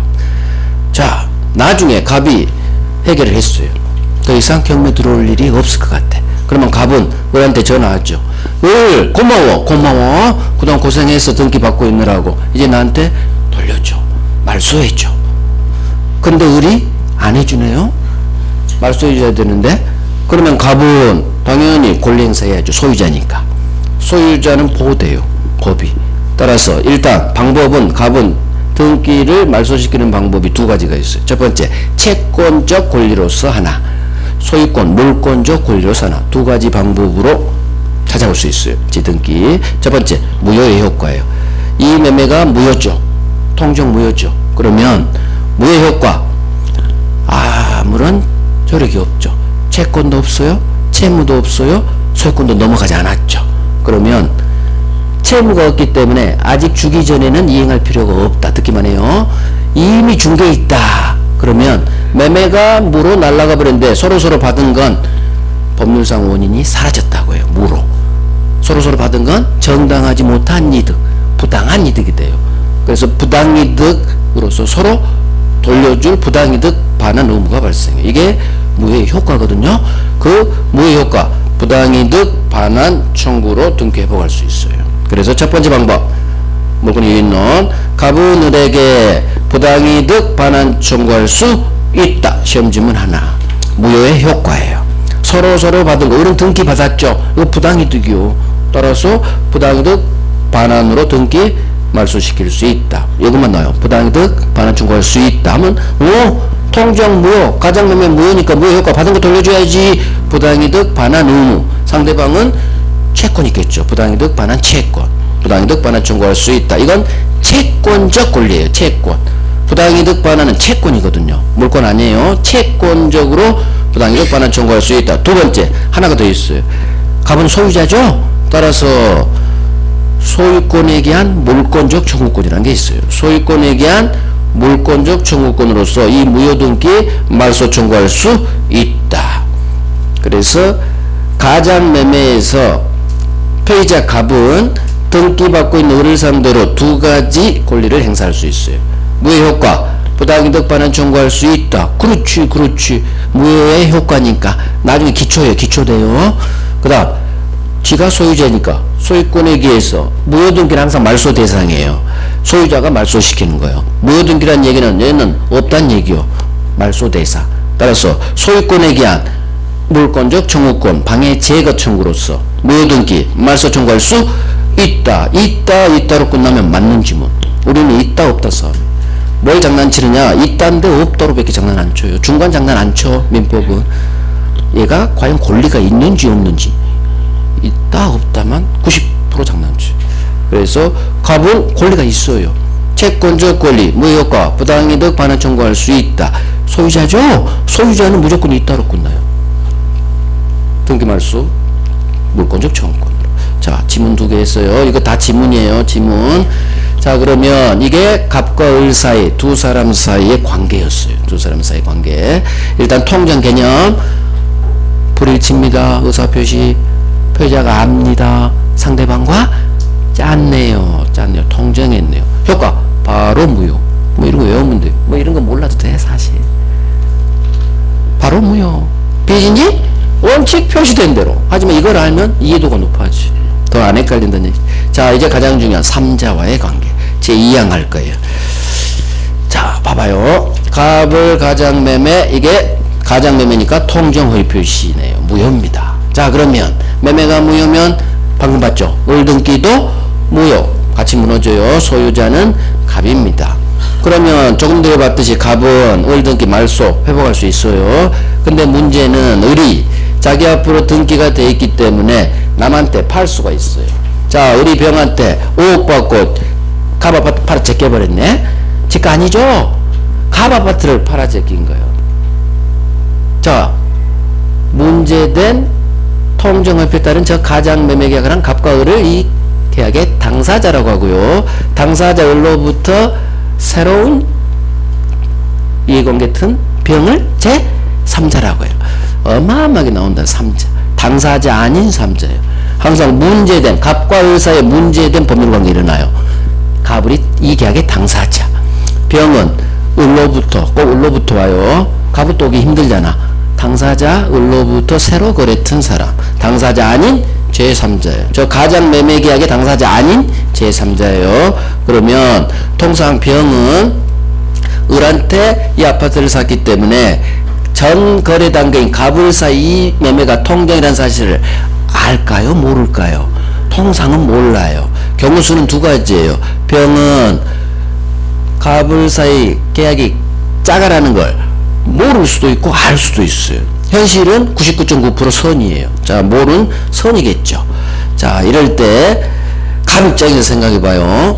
[SPEAKER 1] 자, 나중에 갑이 해결을 했어요. 더 이상 경매 들어올 일이 없을 것 같아. 그러면 갑은 을한테 전화하죠. 을 고마워. 그동안 고생해서 등기 받고 있느라고 이제 나한테 돌려줘. 말소해줘. 근데 을이 안 해주네요. 말소해줘야 되는데. 그러면 갑은 당연히 권리 행사해야죠. 소유자니까. 소유자는 보호돼요. 법이. 따라서 일단 방법은 갑은 등기를 말소시키는 방법이 두 가지가 있어요. 첫 번째, 채권적 권리로서 하나, 소유권, 물권적 권리로서 하나. 두 가지 방법으로 찾아올 수 있어요. 지등기. 첫 번째, 무효의 효과예요. 이 매매가 무효죠. 통정 무효죠. 그러면 무효 효과, 아무런 효력이 없죠. 채권도 없어요. 채무도 없어요. 소유권도 넘어가지 않았죠. 그러면 채무가 없기 때문에 아직 주기 전에는 이행할 필요가 없다. 듣기만 해요. 이미 준 게 있다. 그러면 매매가 무로 날아가 버렸는데 서로 받은 건 법률상 원인이 사라졌다고 해요. 무로. 서로 받은 건 정당하지 못한 이득, 부당한 이득이 돼요. 그래서 부당이득으로서 서로 돌려줄 부당이득 반환 의무가 발생해요. 이게 무효의 효과거든요. 그 무효의 효과, 부당이득 반환 청구로 등기 회복할 수 있어요. 그래서 첫 번째 방법, 물건이 있는 갑은을에게 부당이득 반환 청구할 수 있다. 시험지문 하나. 무효의 효과예요. 서로 받은 거. 우리는 등기 받았죠. 이거 부당이득이요. 따라서 부당이득 반환으로 등기 말소시킬 수 있다. 이것만 나와요. 부당이득 반환 청구할 수 있다 하면 통정 무효, 가장매매 무효니까 무효 효과 받은 거 돌려줘야지. 부당이득 반환 의무. 상대방은 채권이 있겠죠. 부당이득 반환 채권. 부당이득 반환 청구할 수 있다. 이건 채권적 권리예요. 채권. 부당이득 반환은 채권이거든요. 물건 아니에요. 채권적으로 부당이득 반환 청구할 수 있다. 두 번째, 하나가 더 있어요. 갑은 소유자죠. 따라서 소유권에 대한 물권적 청구권이라는 게 있어요. 소유권에 대한 물권적 청구권으로서 이 무효등기 말소 청구할 수 있다. 그래서 가장매매에서 피해자 갑은 등기받고 있는 을을 상대로 두 가지 권리를 행사할 수 있어요. 무효 효과, 부당이득 반환 청구할 수 있다. 그렇지. 무효의 효과니까 나중에 기초예요. 기초돼요. 그 다음 지가 소유자니까 소유권에 의해서 무효등기는 항상 말소 대상이에요. 소유자가 말소시키는 거예요. 무효등기란 얘기는 얘는 없단 얘기요. 말소 대상. 따라서 소유권에 의한 물권적 청구권 방해 제거 청구로서 무효등기 말소 청구할 수 있다로 끝나면 맞는 지문. 우리는 있다 없다 싸움. 뭘 장난치느냐? 있다인데 없다로 밖에 장난 안 쳐요. 중간 장난 안 쳐. 민법은 얘가 과연 권리가 있는지 없는지 있다 없다만 90% 장난쳐. 그래서 갑은 권리가 있어요. 채권적 권리, 무효효과, 부당이득 반환 청구할 수 있다. 소유자죠? 소유자는 무조건 있다로 끝나요. 등기말소 물권적 청구권으로. 자, 지문 두 개 했어요. 이거 다 지문이에요. 지문. 자, 그러면 이게 갑과 을 사이 두 사람 사이의 관계였어요. 두 사람 사이의 관계. 일단 통장 개념 불일치입니다. 의사표시 피해자가 압니다. 상대방과 짰네요. 통정했네요. 효과 바로 무효. 뭐 이런 거 외우면 돼. 뭐 이런 거 몰라도 돼 사실. 바로 무효. 빚인지 원칙 표시된 대로. 하지만 이걸 알면 이해도가 높아지. 더 안 헷갈린다는 얘기. 자, 이제 가장 중요한 3자와의 관계. 제 2항 할 거예요. 자, 봐봐요. 갑을 가장매매, 이게 가장매매니까 통정허위 표시네요. 무효입니다. 자, 그러면 매매가 무효면 방금 봤죠? 을등기도 무효. 같이 무너져요. 소유자는 갑입니다. 그러면 조금 전에 봤듯이 갑은 을등기 말소 회복할 수 있어요. 근데 문제는 을이 자기 앞으로 등기가 돼 있기 때문에 남한테 팔 수가 있어요. 자, 을이 병한테 5억 받고 갑 아파트 팔아 제껴버렸네. 지가 아니죠? 갑 아파트를 팔아 제낀 거예요. 자, 문제된 통정협회에 따른 저 가장매매계약을 한 갑과 을을 이 계약의 당사자라고 하고요. 당사자 을로부터 새로운 이해관계 튼 병을 제3자라고 해요. 어마어마하게 나온다. 3자. 당사자 아닌 3자예요. 항상 문제된 갑과 을 사이에 문제된 법률관계 일어나요. 갑을이 이 계약의 당사자. 병은 을로부터 꼭 을로부터 와요. 갑은 또 오기 힘들잖아. 당사자 을로부터 새로 거래 튼 사람. 당사자 아닌 제3자예요. 저 가장매매계약의 당사자 아닌 제3자예요. 그러면 통상 병은 을한테 이 아파트를 샀기 때문에 전 거래 단계인 갑을 사이 이 매매가 통정이라는 사실을 알까요? 모를까요? 통상은 몰라요. 경우수는 두 가지예요. 병은 갑을 사이 계약이 짜가라는 걸 모를 수도 있고 알 수도 있어요. 현실은 99.9% 선이에요. 자, 몰은 선이겠죠. 자, 이럴 때 갑 입장에서 생각해봐요.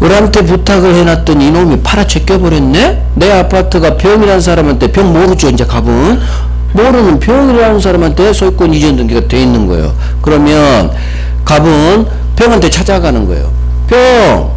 [SPEAKER 1] 을한테 부탁을 해놨던 이놈이 팔아 제껴버렸네? 내 아파트가 병이라는 사람한테, 병 모르죠. 이제 갑은 모르는 병이라는 사람한테 소유권 이전 등기가 돼 있는 거예요. 그러면 갑은 병한테 찾아가는 거예요. 병,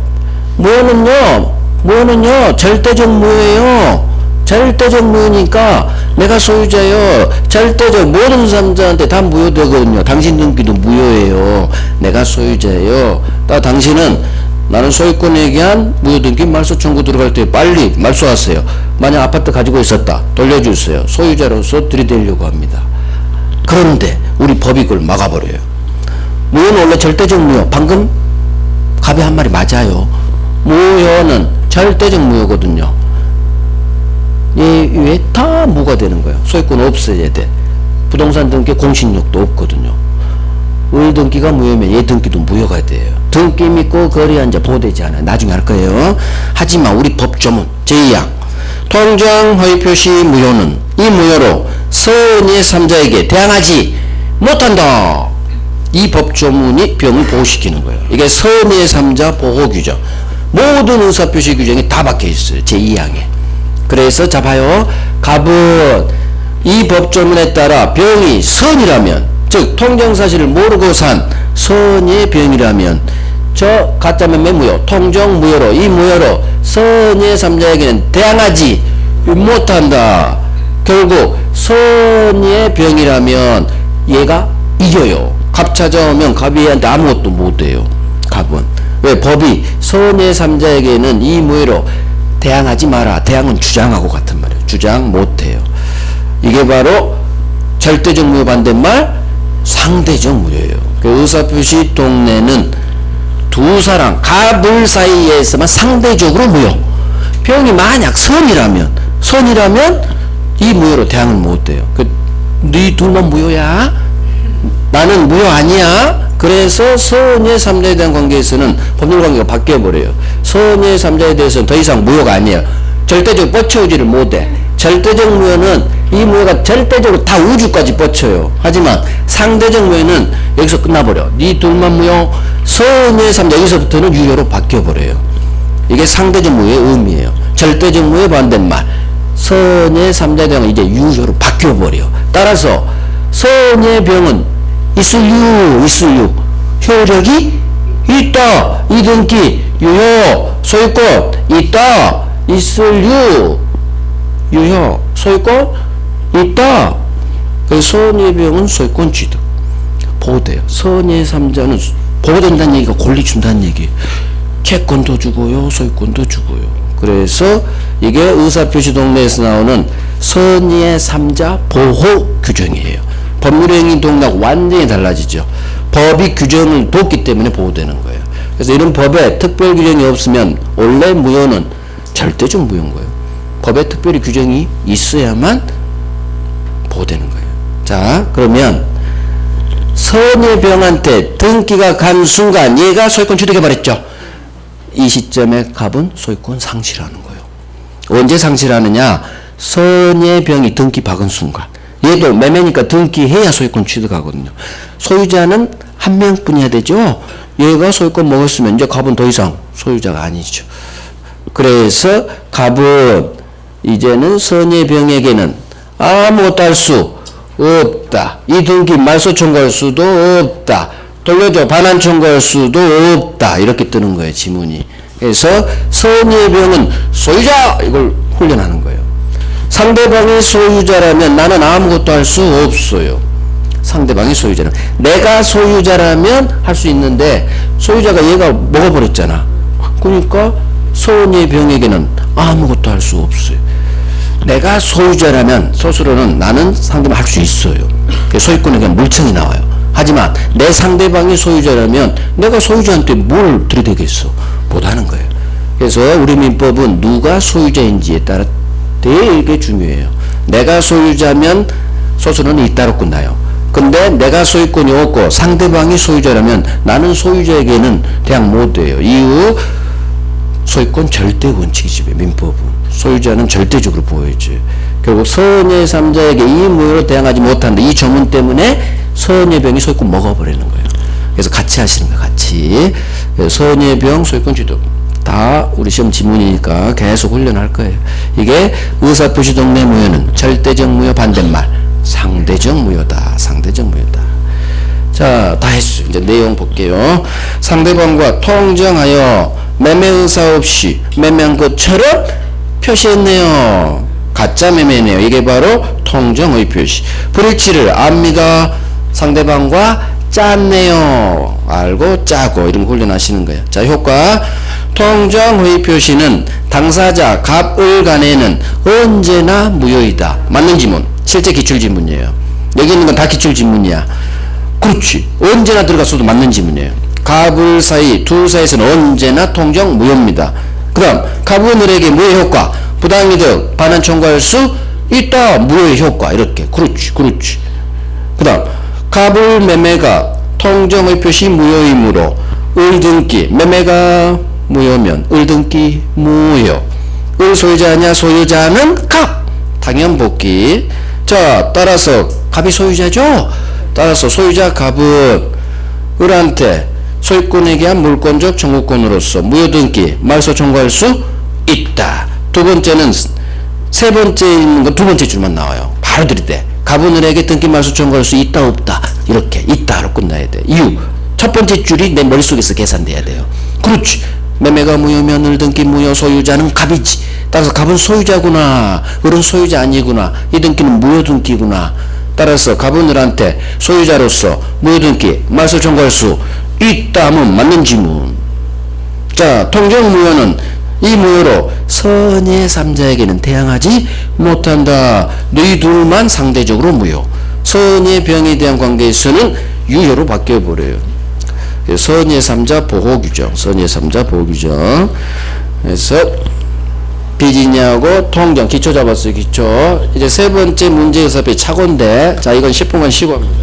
[SPEAKER 1] 뭐는요 절대적 무효예요. 절대적 무효니까 내가 소유자요. 절대적 모든 사람들한테 다 무효되거든요. 당신 등기도 무효예요. 내가 소유자예요. 당신은 나는 소유권에 의한 무효등기 말소 청구 들어갈 때 빨리 말소하세요. 만약 아파트 가지고 있었다. 돌려주세요. 소유자로서 들이대려고 합니다. 그런데 우리 법이 그걸 막아버려요. 무효는 원래 절대적 무효. 방금 갑이 한 마리 맞아요. 무효는 절대적 무효거든요. 얘 다 무가 되는 거예요. 소유권 없어야 돼. 부동산 등기 공신력도 없거든요. 을 등기가 무효면 얘 등기도 무효가 돼요. 등기 믿고 거래한 자 보호되지 않아요. 나중에 할 거예요. 하지만 우리 법조문 제2항 통정 허위 표시 무효는 이 무효로 선의 3자에게 대항하지 못한다. 이 법조문이 병을 보호시키는 거예요. 이게 선의 3자 보호 규정. 모든 의사표시 규정이 다 박혀 있어요. 제2항에. 그래서 자 봐요. 갑은 이 법조문에 따라 병이 선이라면, 즉 통정사실을 모르고 산 선의 병이라면 저 가짜 매매 무효, 통정 무효로 이 무효로 선의 3자에게는 대항하지 못한다. 결국 선의 병이라면 얘가 이겨요. 갑 찾아오면 갑이 얘한테 아무것도 못해요. 갑은. 왜? 법이 선의 3자에게는 이 무효로 대항하지 마라. 대항은 주장하고 같은 말이에요. 주장 못해요. 이게 바로 절대적 무효 반대말 상대적 무효예요. 그 의사표시 동네는 두 사람 갑을 사이에서만 상대적으로 무효. 병이 만약 선이라면 이 무효로 대항을 못해요. 네 둘만 무효야? 나는 무효 아니야? 그래서 선의 3자에 대한 관계에서는 법률 관계가 바뀌어버려요. 선의 3자에 대해서는 더 이상 무효가 아니에요. 절대적으로 뻗쳐오지를 못해. 절대적 무효는 이 무효가 절대적으로 다 우주까지 뻗쳐요. 하지만 상대적 무효는 여기서 끝나버려. 네 둘만 무효, 선의 3자 여기서부터는 유효로 바뀌어버려요. 이게 상대적 무효의 의미예요. 절대적 무효의 반대말 선의 3자에 대한 이제 유효로 바뀌어버려. 따라서 선의 병은 있을 유 효력이 있다. 이 등기 유효 소유권 있다. 있을 유효 소유권 있다. 그래서 선의 병은 소유권 취득 보호돼요. 선의 3자는 보호된다는 얘기가 권리 준다는 얘기예요. 채권도 주고요 소유권도 주고요. 그래서 이게 의사표시 동네에서 나오는 선의 3자 보호 규정이에요. 법률행위 동작 완전히 달라지죠. 법이 규정을 뒀기 때문에 보호되는 거예요. 그래서 이런 법에 특별 규정이 없으면 원래 무효는 절대적 무효인 거예요. 법에 특별히 규정이 있어야만 보호되는 거예요. 자, 그러면 선의 병한테 등기가 간 순간 얘가 소유권 취득해버렸죠. 이 시점에 갑은 소유권 상실하는 거예요. 언제 상실하느냐? 선의 병이 등기 박은 순간. 얘도 매매니까 등기해야 소유권 취득하거든요. 소유자는 한 명뿐이야 되죠. 얘가 소유권 먹었으면 이제 갑은 더 이상 소유자가 아니죠. 그래서 갑은 이제는 선의 병에게는 아무것도 할 수 없다. 이 등기 말소 청구할 수도 없다. 돌려줘 반환 청구할 수도 없다. 이렇게 뜨는 거예요. 지문이. 그래서 선의 병은 소유자 이걸 훈련하는 거예요. 상대방이 소유자라면 나는 아무것도 할 수 없어요. 상대방이 소유자라면. 내가 소유자라면 할 수 있는데 소유자가 얘가 먹어버렸잖아. 그러니까 선의 병에게는 아무것도 할 수 없어요. 내가 소유자라면 스스로는 나는 상대방 할 수 있어요. 소유권에 그냥 물청이 나와요. 하지만 내 상대방이 소유자라면 내가 소유자한테 뭘 들이대겠어? 못하는 거예요. 그래서 우리 민법은 누가 소유자인지에 따라 되게 중요해요. 내가 소유자면 소수는 잇따라 끝나요. 근데 내가 소유권이 없고 상대방이 소유자라면 나는 소유자에게는 대항 못해요. 이후 소유권 절대 원칙이지. 민법은 소유자는 절대적으로 보여야지. 결국 선의 3자에게 이 무효로 대항하지 못한다. 이 조문 때문에 선의 병이 소유권 먹어버리는 거예요. 그래서 같이 하시는 거예요. 같이. 선의 병 소유권 취득 다 우리 시험 지문이니까 계속 훈련할 거예요. 이게 의사표시 동네 무효는 절대적 무효 반대말 상대적 무효다. 상대적 무효다. 자, 다 했어요. 이제 내용 볼게요. 상대방과 통정하여 매매 의사 없이 매매한 것처럼 표시했네요. 가짜 매매네요. 이게 바로 통정의 표시. 불일치를 압니다. 상대방과 짰네요. 알고 짜고 이런 거 훈련하시는 거예요. 자, 효과. 통정의 표시는 당사자 갑을 간에는 언제나 무효이다. 맞는 지문. 실제 기출지문이에요. 여기 있는 건 다 기출지문이야. 그렇지. 언제나 들어갔어도 맞는 지문이에요. 갑을 사이 두 사이에서는 언제나 통정 무효입니다. 그 다음 갑은을에게 무효 효과 부당이득 반환 청구할 수 있다. 무효의 효과 이렇게 그렇지. 그 다음 갑을 매매가 통정의 표시 무효이므로 을등기 매매가 무효면 을등기 무효. 을 소유자냐 소유자는 갑 당연 복귀. 자 따라서 갑이 소유자죠. 따라서 소유자 갑은 을한테 소유권에게 한 물권적 청구권으로서 무효등기 말소 청구할 수 있다. 두 번째는 세 번째 있는 건 두 번째 줄만 나와요. 바로 들이대. 갑은 을에게 등기 말소 청구할 수 있다 없다 이렇게 있다로 끝나야 돼. 이유 첫 번째 줄이 내 머릿속에서 계산돼야 돼요. 그렇지. 매매가 무효면 을 등기 무효 소유자는 갑이지. 따라서 갑은 소유자구나. 을은 소유자 아니구나. 이 등기는 무효 등기구나. 따라서 갑은 을한테 소유자로서 무효 등기 말소 청구할 수 있다 하면 맞는 지문. 자 통정 무효는 이 무효로 선의 3자에게는 대항하지 못한다. 너희 둘만 상대적으로 무효. 선의 병에 대한 관계에서는 유효로 바뀌어버려요. 선의 3자 보호규정. 선의 3자 보호규정. 그래서 비진이하고 통정 기초 잡았어요. 기초. 이제 세 번째 문제 의사표시 착오인데 자 이건 10분간 쉬고 합니다.